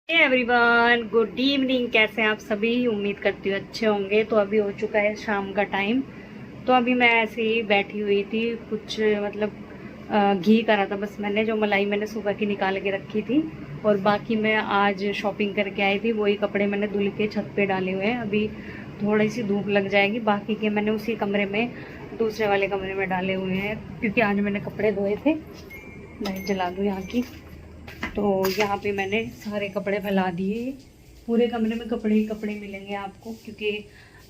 Everyone, good evening. कैसे हैं आप सभी? उम्मीद करती हूँ अच्छे होंगे। तो अभी हो चुका है शाम का टाइम। तो अभी मैं ऐसे ही बैठी हुई थी, कुछ मतलब घी करा था बस। मैंने जो मलाई मैंने सुबह की निकाल के रखी थी, और बाकी मैं आज शॉपिंग करके आई थी। वही कपड़े मैंने धुल के छत पे डाले हुए हैं। अभी थोड़ी सी धूप लग जाएगी, बाकी के मैंने उसी कमरे में, दूसरे वाले कमरे में डाले हुए हैं, क्योंकि आज मैंने कपड़े धोए थे। लाइट जला दूँ यहाँ की। तो यहाँ पे मैंने सारे कपड़े फैला दिए। पूरे कमरे में कपड़े ही कपड़े मिलेंगे आपको, क्योंकि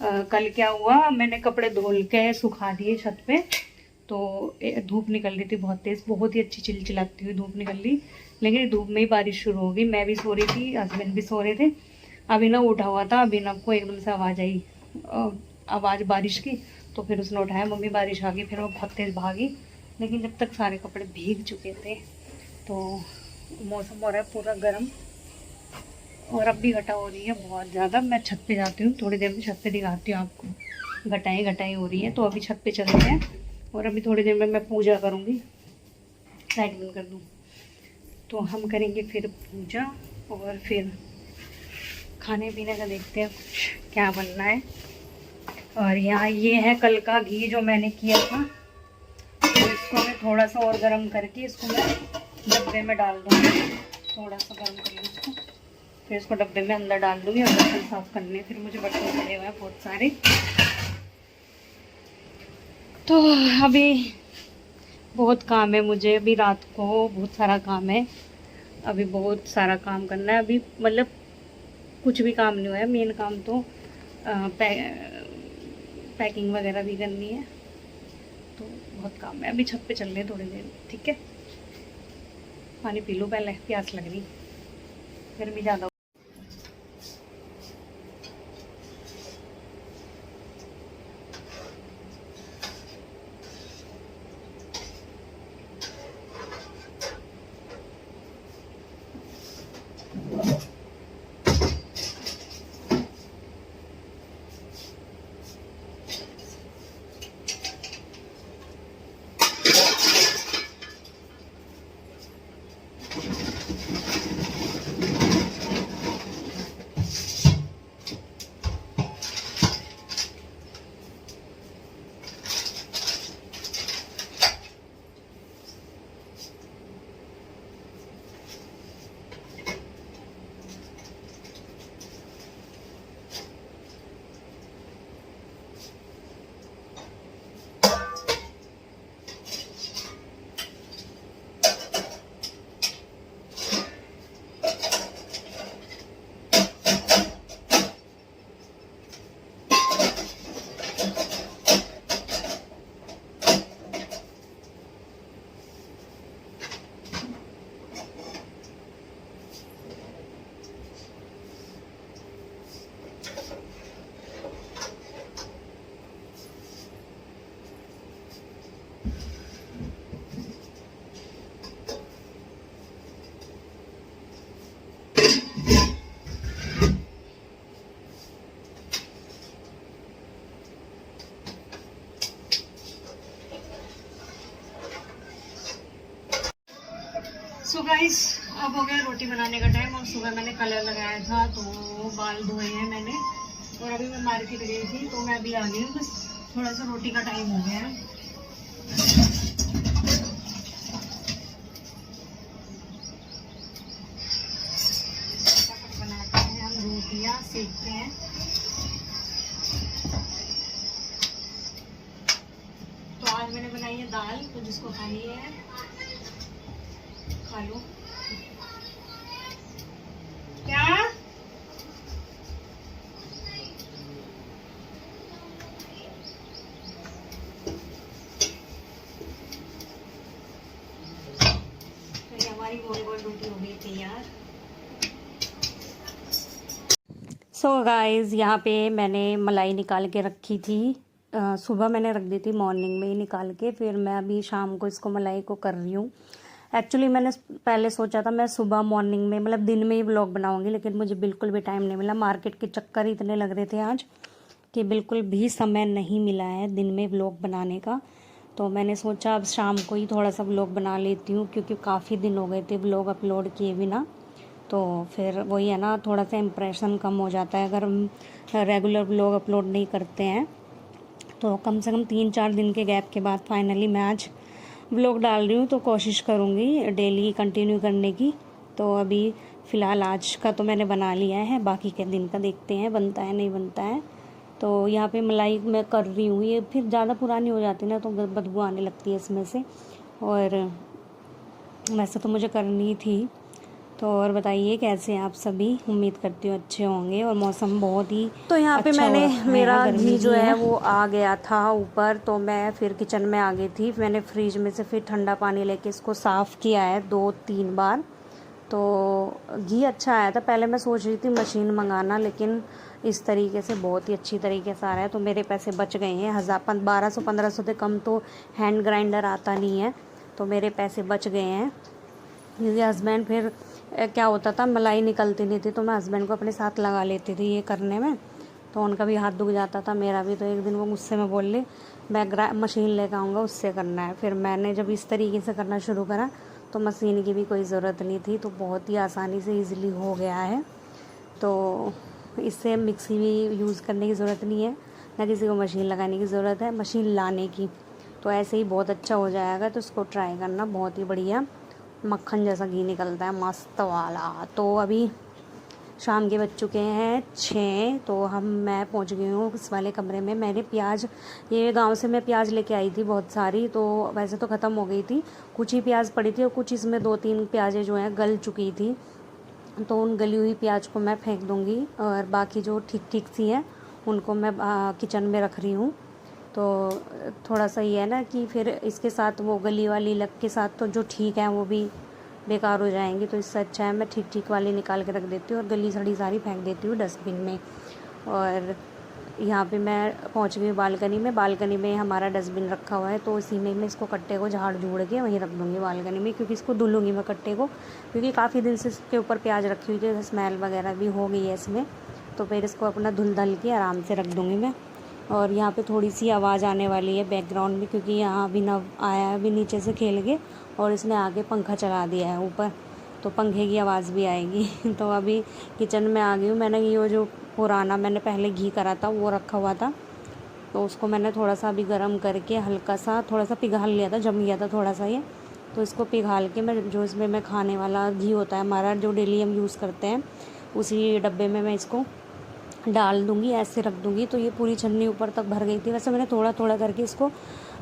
कल क्या हुआ, मैंने कपड़े धुल के सुखा दिए छत पे। तो धूप निकल रही थी बहुत तेज़, बहुत ही अच्छी चिलचिलाती हुई धूप निकल रही। लेकिन धूप में ही बारिश शुरू हो गई। मैं भी सो रही थी, हस्बैंड भी सो रहे थे। अभिनव उठा हुआ था, अभिनव को एकदम से आवाज़ आई, आवाज़ बारिश की। तो फिर उसने उठाया, मम्मी बारिश आ गई। फिर वो बहुत तेज़ भागी, लेकिन जब तक सारे कपड़े भीग चुके थे। तो मौसम हो रहा है पूरा गर्म, और अब भी घटा हो रही है बहुत ज़्यादा। मैं छत पे जाती हूँ, थोड़ी देर में छत पे दिखाती हूँ आपको। घटाई घटाई हो रही है, तो अभी छत पे चलते हैं। और अभी थोड़ी देर में मैं पूजा करूँगी। लाइट बंद कर दूँ तो हम करेंगे फिर पूजा, और फिर खाने पीने का देखते हैं कुछ क्या बनना है। और यहाँ ये है कल का घी जो मैंने किया था। तो इसको मैं थोड़ा सा और गर्म करके इसको मैं डब्बे में डाल दूँगी। थोड़ा सा गर्म कर लूँ इसको, फिर इसको डब्बे में अंदर डाल दूँगी। और बर्तन साफ़ करने, फिर मुझे बर्तन पड़े हुए हैं बहुत सारे। तो अभी बहुत काम है मुझे, अभी रात को बहुत सारा काम है। अभी बहुत सारा काम करना है। अभी मतलब कुछ भी काम नहीं हुआ है। मेन काम तो पैकिंग वगैरह भी करनी है। तो बहुत काम है। अभी छत पे चल रहे हैं थोड़ी देर, ठीक है। पानी पी लो पहले, प्यास लग रही, गर्मी ज़्यादा। सो गाइस, अब हो गया रोटी बनाने का टाइम। और सुबह मैंने कलर लगाया था, तो बाल धोए हैं मैंने। और अभी मैं मार्केट गई थी, तो मैं अभी आ गई हूँ। बस थोड़ा सा रोटी का टाइम हो गया है। बनाते हैं हम, रोटियाँ सेकते हैं। तो आज मैंने बनाई है दाल, तो जिसको खानी है खा लो। क्या तो हमारी गोल गोल रोटी हो गई तैयार। सो गाइस, यहाँ पे मैंने मलाई निकाल के रखी थी। सुबह मैंने रख दी थी, मॉर्निंग में ही निकाल के। फिर मैं अभी शाम को इसको मलाई को कर रही हूँ। एक्चुअली मैंने पहले सोचा था मैं सुबह मॉर्निंग में, मतलब दिन में ही व्लॉग बनाऊंगी, लेकिन मुझे बिल्कुल भी टाइम नहीं मिला। मार्केट के चक्कर ही इतने लग रहे थे आज कि बिल्कुल भी समय नहीं मिला है दिन में व्लॉग बनाने का। तो मैंने सोचा अब शाम को ही थोड़ा सा व्लॉग बना लेती हूँ, क्योंकि काफ़ी दिन हो गए थे व्लॉग अपलोड किए बिना। तो फिर वही है ना, थोड़ा सा इम्प्रेशन कम हो जाता है अगर हम रेगुलर व्लॉग अपलोड नहीं करते हैं। तो कम से कम 3-4 दिन के गैप के बाद फाइनली मैं आज व्लॉग डाल रही हूँ। तो कोशिश करूँगी डेली कंटिन्यू करने की। तो अभी फ़िलहाल आज का तो मैंने बना लिया है, बाकी के दिन का देखते हैं बनता है नहीं बनता है। तो यहाँ पे मलाई मैं कर रही हूँ, ये फिर ज़्यादा पुरानी हो जाती है ना तो बदबू आने लगती है इसमें से, और वैसे तो मुझे करनी थी। तो और बताइए कैसे हैं आप सभी, उम्मीद करती हूँ अच्छे होंगे। और मौसम बहुत ही तो यहाँ पे अच्छा मैंने मेरा घी जो है वो आ गया था ऊपर, तो मैं फिर किचन में आ गई थी। मैंने फ्रिज में से फिर ठंडा पानी लेके इसको साफ़ किया है 2-3 बार। तो घी अच्छा आया था। पहले मैं सोच रही थी मशीन मंगाना, लेकिन इस तरीके से बहुत ही अच्छी तरीके से आ रहा है। तो मेरे पैसे बच गए हैं। 1200-1500 से कम तो हैंड ग्राइंडर आता नहीं है, तो मेरे पैसे बच गए हैं। क्योंकि हस्बैंड फिर क्या होता था, मलाई निकलती नहीं थी तो मैं हस्बैंड को अपने साथ लगा लेती थी ये करने में, तो उनका भी हाथ दुख जाता था, मेरा भी। तो एक दिन वो मुझसे में बोल ले मैं मशीन लेकर आऊँगा, उससे करना है। फिर मैंने जब इस तरीके से करना शुरू करा तो मशीन की भी कोई ज़रूरत नहीं थी, तो बहुत ही आसानी से ईज़िली हो गया है। तो इससे मिक्सी भी यूज़ करने की ज़रूरत नहीं है, ना किसी को मशीन लगाने की ज़रूरत है, मशीन लाने की। तो ऐसे ही बहुत अच्छा हो जाएगा। तो इसको ट्राई करना, बहुत ही बढ़िया मक्खन जैसा घी निकलता है, मस्त वाला। तो अभी शाम के बज चुके हैं 6, तो मैं पहुंच गई हूँ इस वाले कमरे में। मैंने प्याज, ये गांव से मैं प्याज लेके आई थी बहुत सारी, तो वैसे तो ख़त्म हो गई थी, कुछ ही प्याज पड़ी थी और कुछ इसमें 2-3 प्याज़ें जो हैं गल चुकी थी। तो उन गली हुई प्याज को मैं फेंक दूँगी, और बाकी जो ठीक ठीक सी हैं उनको मैं किचन में रख रही हूँ। तो थोड़ा सा ये है ना कि फिर इसके साथ वो गली वाली लग के साथ तो जो ठीक है वो भी बेकार हो जाएंगी। तो इससे अच्छा है मैं ठीक ठीक वाली निकाल के रख देती हूँ और गली सड़ी सारी फेंक देती हूँ डस्टबिन में। और यहाँ पे मैं पहुँच गई बालकनी में। बालकनी में हमारा डस्टबिन रखा हुआ है, तो इसी में मैं इसको कट्टे को झाड़ झूड़ के वहीं रख दूँगी बालकनी में, क्योंकि इसको धुलूँगी मैं कट्टे को, क्योंकि काफ़ी दिन से इसके ऊपर प्याज रखी हुई थी, स्मेल वगैरह भी हो गई है इसमें। तो फिर इसको अपना धुल धल के आराम से रख दूँगी मैं। और यहाँ पे थोड़ी सी आवाज़ आने वाली है बैकग्राउंड में, क्योंकि यहाँ अभिनव आया है अभी नीचे से खेल के, और इसने आगे पंखा चला दिया है ऊपर, तो पंखे की आवाज़ भी आएगी। तो अभी किचन में आ गई हूँ। मैंने ये जो पुराना मैंने पहले घी करा था वो रखा हुआ था, तो उसको मैंने थोड़ा सा अभी गर्म करके हल्का सा थोड़ा सा पिघाल लिया था, जम गया था थोड़ा सा ये। तो इसको पिघाल के मैं जो इसमें मैं खाने वाला घी होता है हमारा, जो डेली हम यूज़ करते हैं, उसी डब्बे में मैं इसको डाल दूँगी, ऐसे रख दूँगी। तो ये पूरी छन्नी ऊपर तक भर गई थी। वैसे मैंने थोड़ा थोड़ा करके इसको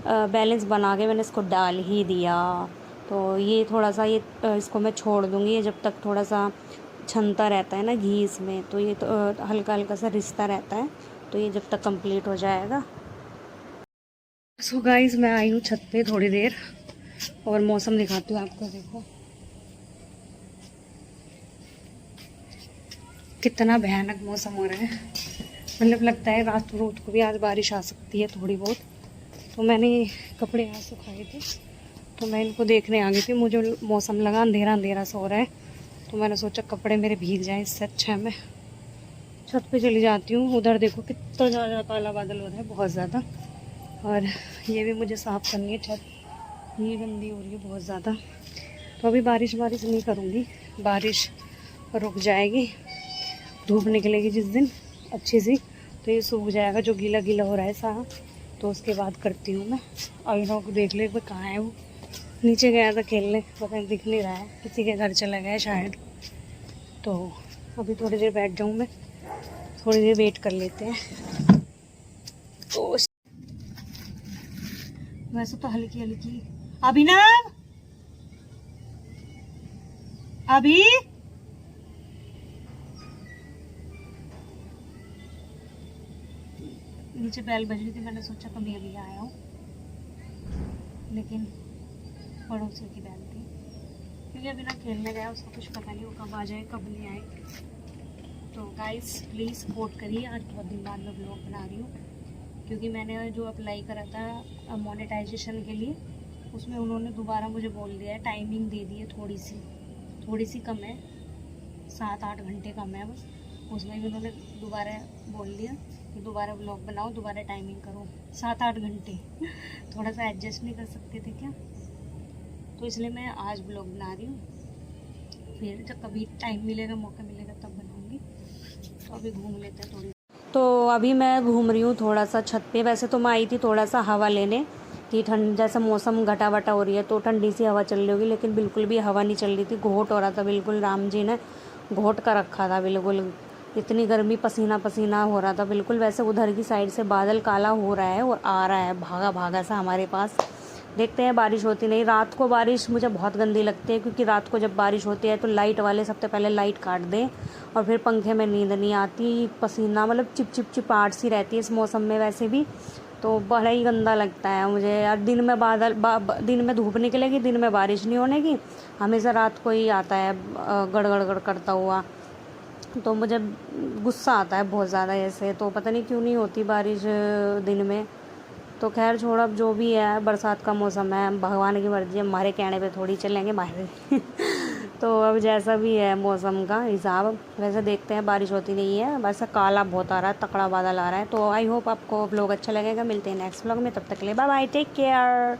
बैलेंस बना के मैंने इसको डाल ही दिया। तो ये थोड़ा सा ये इसको मैं छोड़ दूँगी, ये जब तक थोड़ा सा छनता रहता है ना घी इसमें, तो ये तो हल्का हल्का सा रिश्ता रहता है, तो ये जब तक कंप्लीट हो जाएगा। सो गाइस, मैं आई हूँ छत पे थोड़ी देर, और मौसम दिखाती हूँ आपको। देखो कितना भयानक मौसम हो रहा है, मतलब लगता है रात को भी आज बारिश आ सकती है थोड़ी बहुत। तो मैंने कपड़े यहाँ सुखाए थे, तो मैं इनको देखने आ गई थी। मुझे मौसम लगा अंधेरा अंधेरा सा हो रहा है, तो मैंने सोचा कपड़े मेरे भीग जाए, इससे अच्छा है मैं छत पे चली जाती हूँ। उधर देखो कितना ज़्यादा काला बादल हो रहा है, बहुत ज़्यादा। और ये भी मुझे साफ़ करनी है छत, ये गंदी हो रही है बहुत ज़्यादा। तो अभी बारिश नहीं करूँगी, बारिश रुक जाएगी, धूप निकलेगी जिस दिन अच्छी सी, तो ये सूख जाएगा जो गीला गीला हो रहा है सारा। तो उसके बाद करती हूँ मैं। अभिनव को देख ले, कहाँ है वो, नीचे गया था खेलने, पता नहीं दिख नहीं रहा है, किसी के घर चला गया शायद। तो अभी थोड़ी देर बैठ जाऊँ मैं, थोड़ी देर वेट कर लेते हैं। तो वैसे तो हल्की हल्की। अभिनव, अभी नीचे बैल बज रही थी, मैंने सोचा कभी अभी आया हूँ, लेकिन पड़ोसी की बैल थी, क्योंकि अभी ना खेलने गया, उसको कुछ पता नहीं वो कब आ जाए कब नहीं आए। तो गाइस प्लीज़ सपोर्ट करिए। आज बहुत दिन बाद मैं ब्लॉग बना रही हूँ, क्योंकि मैंने जो अप्लाई करा था मोनेटाइजेशन के लिए, उसमें उन्होंने दोबारा मुझे बोल दिया है, टाइमिंग दे दी है थोड़ी सी कम है, 7-8 घंटे कम है बस। उसमें भी उन्होंने दोबारा बोल दिया कि दोबारा ब्लॉग बनाओ, दोबारा टाइमिंग करो, 7-8 घंटे। थोड़ा सा एडजस्ट नहीं कर सकते थे क्या? तो इसलिए मैं आज ब्लॉग बना रही हूँ। फिर जब कभी टाइम मिलेगा, मौका मिलेगा तब बनाऊंगी। तो अभी घूम लेते हैं थोड़ी। तो अभी मैं घूम रही हूँ थोड़ा सा छत पे। वैसे तो मैं आई थी थोड़ा सा हवा लेने कि ठंड, जैसा मौसम घटा वटा हो रही है तो ठंडी सी हवा चल रही होगी, लेकिन बिल्कुल भी हवा नहीं चल रही थी। घोट हो रहा था बिल्कुल, राम जी ने घोट कर रखा था बिल्कुल। इतनी गर्मी, पसीना पसीना हो रहा था बिल्कुल। वैसे उधर की साइड से बादल काला हो रहा है और आ रहा है भागा भागा सा हमारे पास। देखते हैं, बारिश होती नहीं। रात को बारिश मुझे बहुत गंदी लगती है, क्योंकि रात को जब बारिश होती है तो लाइट वाले सबसे पहले लाइट काट दें, और फिर पंखे में नींद नहीं आती। पसीना मतलब चिप चिप चिपाहट सी रहती है इस मौसम में वैसे भी, तो बड़ा ही गंदा लगता है मुझे यार। दिन में बादल दिन में धूप निकलेगी, दिन में बारिश नहीं होने की, हमेशा रात को ही आता है गड़ गड़ गड़ करता हुआ। तो मुझे गुस्सा आता है बहुत ज़्यादा ऐसे, तो पता नहीं क्यों नहीं होती बारिश दिन में। तो खैर छोड़, अब जो भी है, बरसात का मौसम है, भगवान की मर्ज़ी, हमारे कहने पे थोड़ी चलेंगे बाहर। तो अब जैसा भी है मौसम का हिसाब, वैसे देखते हैं। बारिश होती नहीं है, वैसे काला बहुत आ रहा है, तकड़ा बादल आ रहा है। तो आई होप आपको व्लॉग अच्छा लगेगा। मिलते हैं नेक्स्ट व्लॉग में, तब तक के लिए बाय बाय, टेक केयर।